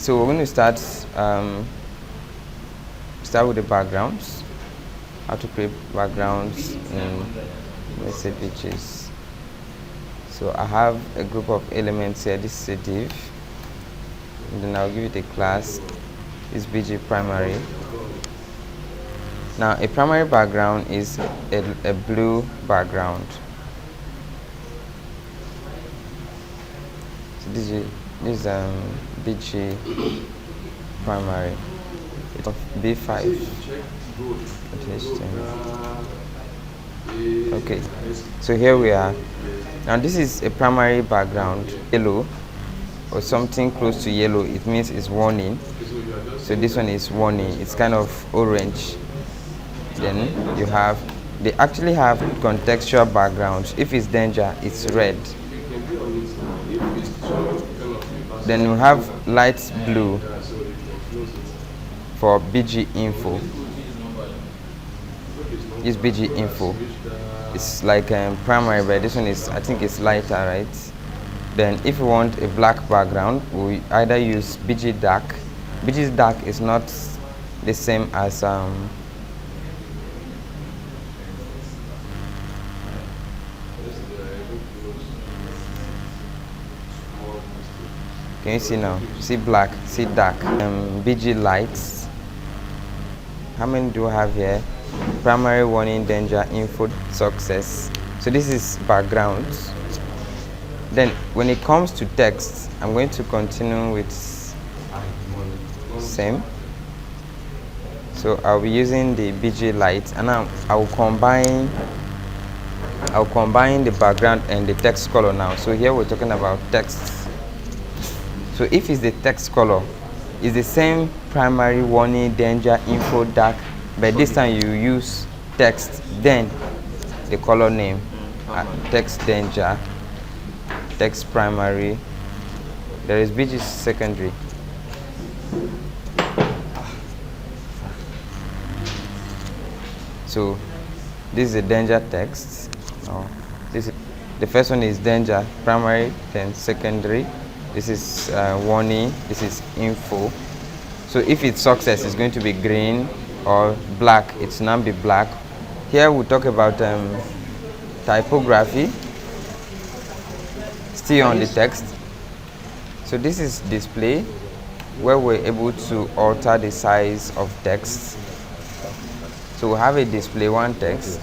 So we're going to start with the backgrounds. How to create backgrounds in, let's say, pages. So I have a group of elements here. This is a div, and then I'll give it a class. It's BG primary. Now a primary background is a blue background. So this is BG primary. It's of B5. Okay, so here we are. Now this is a primary background, yellow or something close to yellow. It means it's warning. So this one is warning. It's kind of orange. Then you have, they actually have contextual backgrounds. If it's danger, it's red. Then we have light blue for BG info. This BG info. It's like primary, but this one is, I think it's lighter, right? Then if you want a black background, we either use BG dark. BG dark is not the same as can you see now? See black, see dark. BG lights. How many do I have here? Primary, warning, danger, info, success. So this is backgrounds. Then when it comes to text, I'm going to continue with same. So I'll be using the BG light, and I'll combine the background and the text color now. So here we're talking about text. So if it's the text color, it's the same primary, warning, danger, info, dark, but this time you use text, then the color name, text danger, text primary, there is BG secondary. So this is a danger text. The first one is danger primary, then secondary. This is warning, this is info. So if it's success, it's going to be green, or black, it's now be black. Here we talk about typography, still on the text. So this is display, where we're able to alter the size of text. So we have a display one text.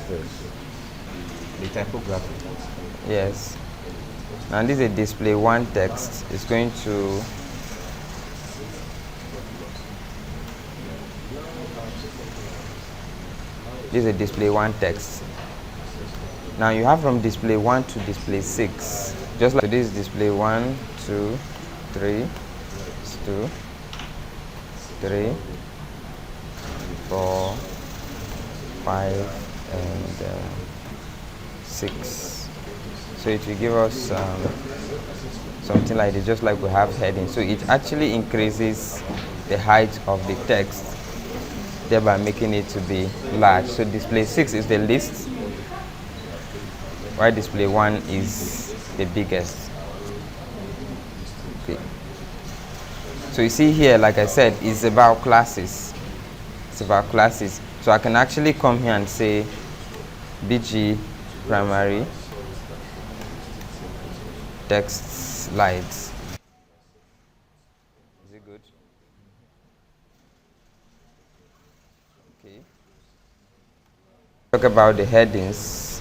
The typography. Yes. Now this is a display one text. It's going to this is a display one text. Now you have from display 1 to display 6. Just like so this is display 1, 2, 3, 2, 3, 4, 5, and 6. So it will give us something like this, just like we have heading. So it actually increases the height of the text, thereby making it to be large. So display 6 is the least, while display 1 is the biggest. Okay. So you see here, like I said, it's about classes. It's about classes. So I can actually come here and say BG primary text slides. Is it good? Okay. Talk about the headings.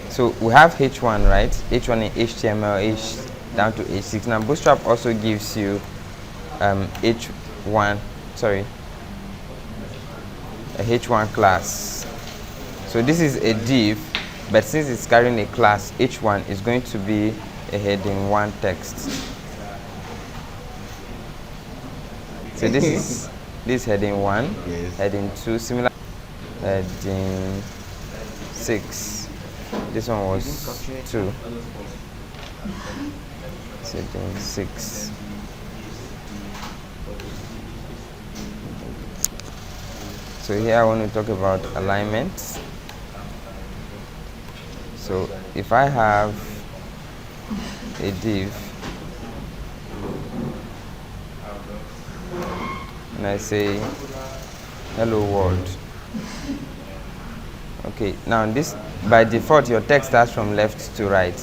So we have H1, right? H1 in HTML, H down to H6. Now Bootstrap also gives you H1, sorry, a H1 class. So this is a div, but since it's carrying a class, H1 is going to be a heading 1 text. So this is heading 1, yes. Heading 2, similar. Heading 6. This one was 2. Heading 6. So here I want to talk about alignment. So if I have a div and I say hello world. Okay, now this, by default your text starts from left to right,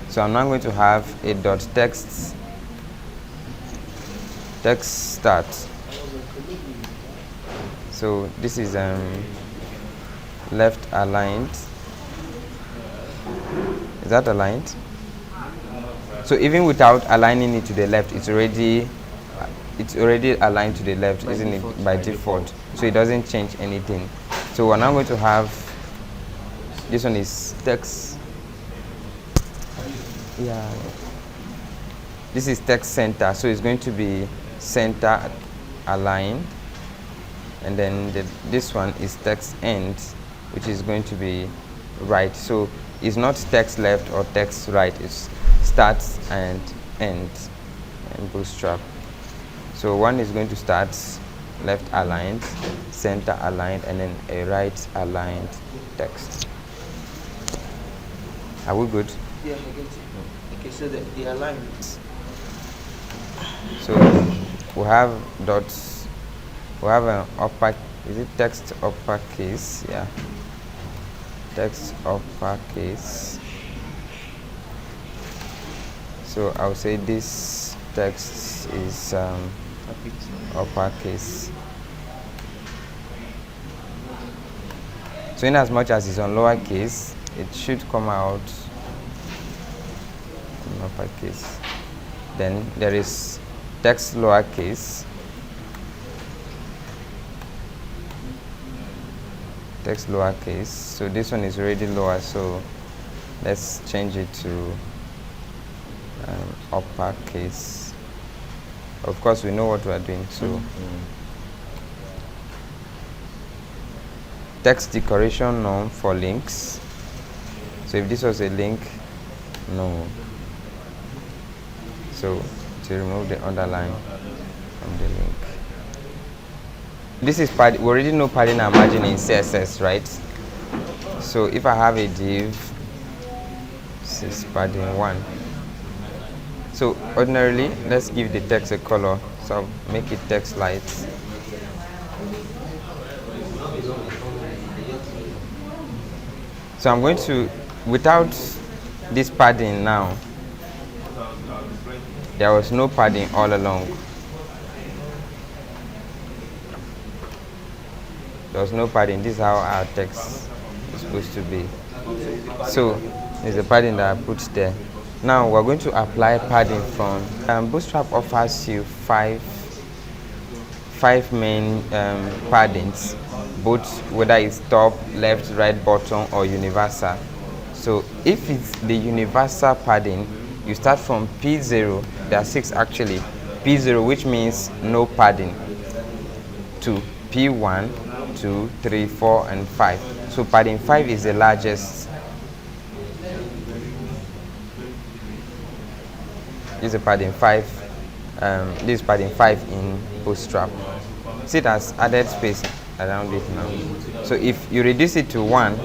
so I'm now going to have a dot text start. So this is left aligned. Is that aligned? So even without aligning it to the left, it's already aligned to the left, isn't it? By default. So it doesn't change anything. So we're now going to have, this one is text. Yeah. This is text center, so it's going to be center align, and then this one is text end, which is going to be right. So it's not text left or text right, it's start and end in Bootstrap. So one is going to start left aligned, center aligned, and then a right aligned text. Are we good? Yeah, I get it. Okay, so the alignment. So we have dots, we have an upper, is it text uppercase? Yeah, text uppercase. So I'll say this text is uppercase. So in as much as it's on lowercase, it should come out in uppercase. Then there is text lowercase, text lowercase. So this one is already lower, so let's change it to uppercase. Of course we know what we are doing, so text decoration none for links. So if this was a link, no. So to remove the underline from the link. This is we already know padding and margin in CSS, right? So if I have a div, this is padding 1. So ordinarily, let's give the text a color. So I'll make it text light. So I'm going to, without this padding now, there was no padding all along. There was no padding. This is how our text is supposed to be. So there's a padding that I put there. Now we're going to apply padding from Bootstrap offers you five main paddings, both whether it's top, left, right, bottom, or universal. So if it's the universal padding, you start from P0. There are 6 actually. P0, which means no padding, to P1, 2, 3, 4, and 5. So padding 5 is the largest. This is padding 5. This is padding 5 in Bootstrap. See, it has added space around it now. So if you reduce it to 1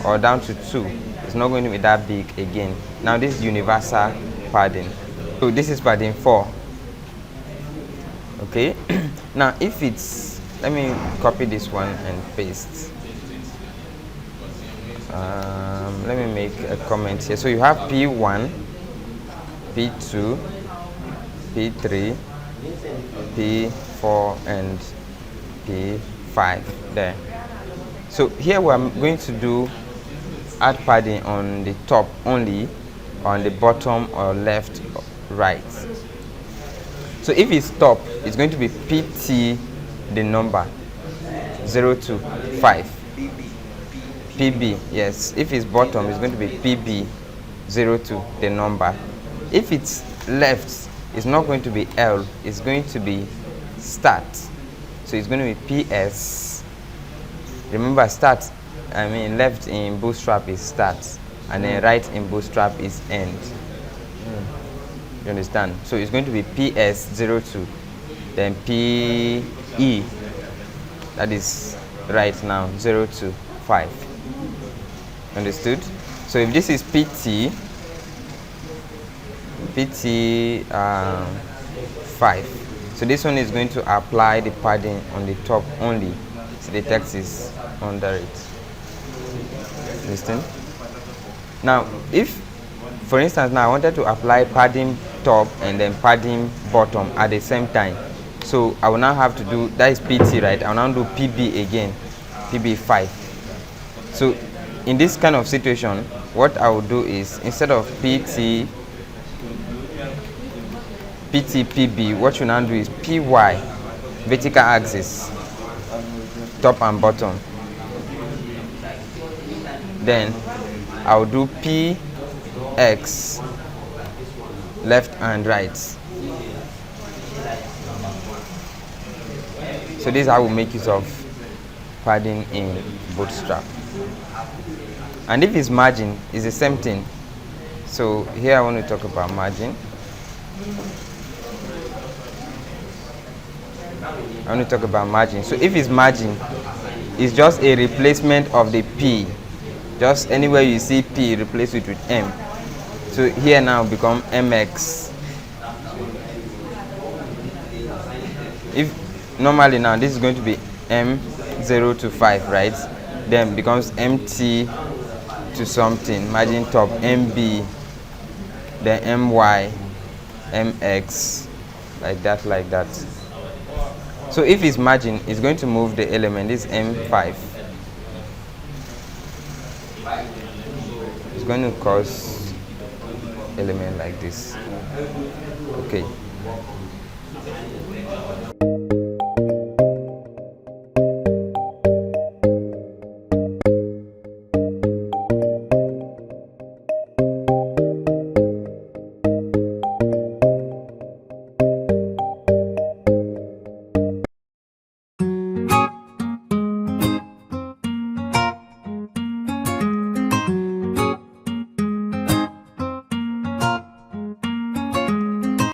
or down to 2, it's not going to be that big again. Now this is universal padding. So this is padding 4. Okay. Now if it's, let me copy this one and paste. Let me make a comment here. So you have P1, P2, P3, P4, and P5 there. So here we are going to do add padding on the top only, on the bottom or left or right. So if it's top, it's going to be PT, the number 0 to 5. PB, yes. If it's bottom, it's going to be PB 0 to the number. If it's left, it's not going to be L, it's going to be start. So it's going to be PS. Remember, start, I mean left in Bootstrap is start, and then right in Bootstrap is end. You understand? So it's going to be PS02, then PE, that is right now, 0 to 5. Understood? So if this is PT 5, So this one is going to apply the padding on the top only, so the text is under it. Listen. Now, if, for instance, now I wanted to apply padding top and then padding bottom at the same time, so I will now have to do, that is PT, right? I will now do PB again, PB 5. So in this kind of situation, what I will do is, instead of PB, what you now do is PY, vertical axis, top and bottom. Then I will do PX, left and right. So this is how we make use of padding in Bootstrap. And if it's margin, it's the same thing. So here I want to talk about margin. So if it's margin, it's just a replacement of the P. Just anywhere you see P, replace it with M. So here now become MX. If normally now this is going to be M0 to 5, right? Then becomes MT to something, margin top, MB, then MY, MX, like that. So if it's margin, it's going to move the element, this M5. It's going to cause element like this. Okay.